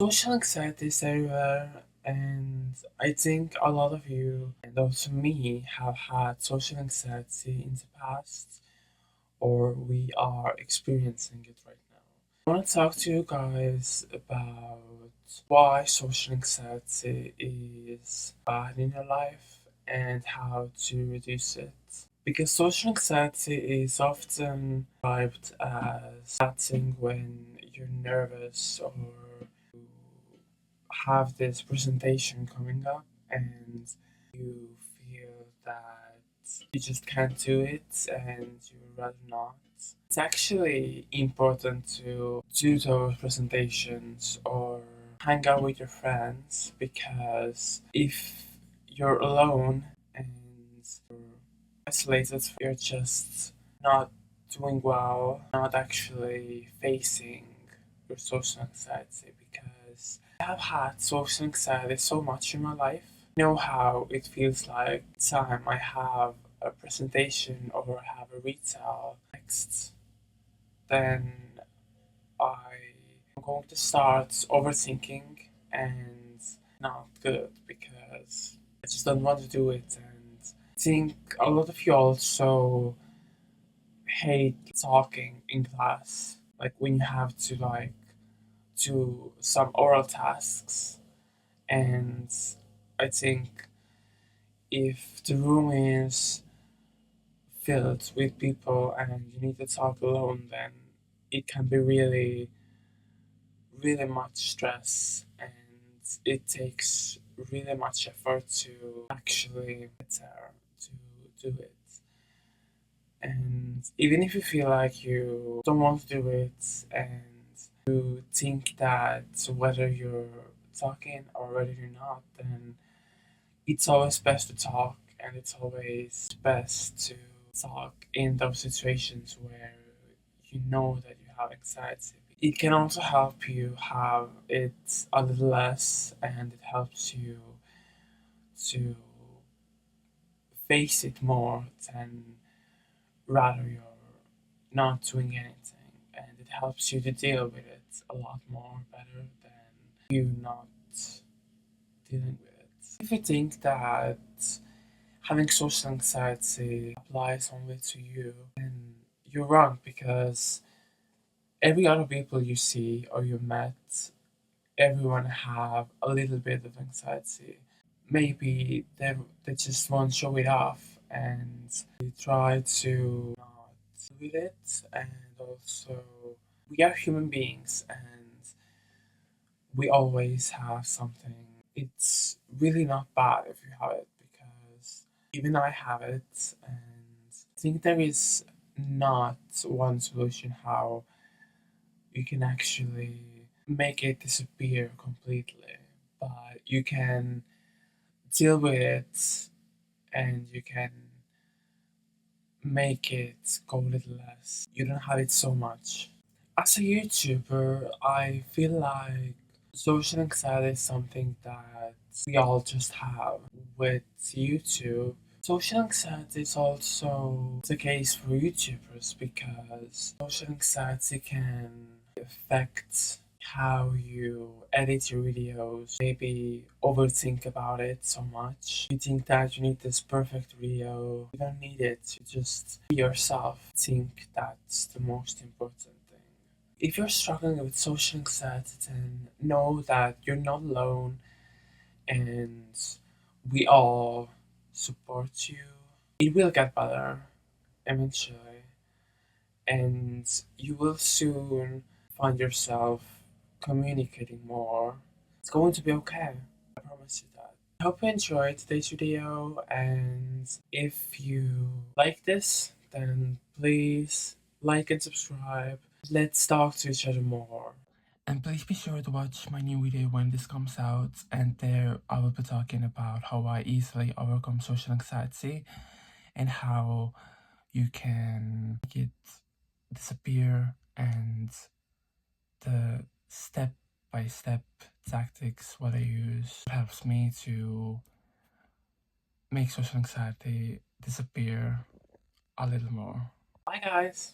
Social anxiety is everywhere, and I think a lot of you, and also me, have had social anxiety in the past, or we are experiencing it right now. I want to talk to you guys about why social anxiety is bad in your life and how to reduce it. Because social anxiety is often described as that thing when you're nervous or you have this presentation coming up and you feel that you just can't do it and you would rather not. It's actually important to do those presentations or hang out with your friends because if you're alone and you're isolated, you're just not doing well, not actually facing your social anxiety because I have had social anxiety so much in my life. I know how it feels like time I have a presentation or have a retail next, then I'm going to start overthinking and not good because I just don't want to do it. And I think a lot of you also hate talking in class, like when you have to do some oral tasks. And I think if the room is filled with people and you need to talk alone, then it can be really much stress and it takes really much effort to actually get there to do it. And even if you feel like you don't want to do it and you think that whether you're talking or whether you're not, then it's always best to talk and it's always best to talk in those situations where you know that you have anxiety. It can also help you have it a little less and it helps you to face it more than rather you're not doing anything, and it helps you to deal with it a lot more better than you not dealing with it. If you think that having social anxiety applies only to you, then you're wrong because every other people you see or you met, everyone have a little bit of anxiety. Maybe they just won't show it off and they try to not with it. And also, we are human beings and we always have something. It's really not bad if you have it because even I have it, and I think there is not one solution how you can actually make it disappear completely, but you can deal with it and you can make it go a little less. You don't have it so much. As a YouTuber, I feel like social anxiety is something that we all just have with YouTube. Social anxiety is also the case for YouTubers because social anxiety can affect how you edit your videos, maybe overthink about it so much. You think that you need this perfect video. You don't need it. You just be yourself. I think that's the most important thing. If you're struggling with social anxiety, then know that you're not alone and we all support you. It will get better eventually, and you will soon find yourself communicating more. It's going to be okay. I promise you that. I hope you enjoyed today's video, and if you like this, then please like and subscribe. Let's talk to each other more. And please be sure to watch my new video when this comes out, and there I will be talking about how I easily overcome social anxiety and how you can make it disappear and the step by step tactics what I use helps me to make social anxiety disappear a little more. Bye guys!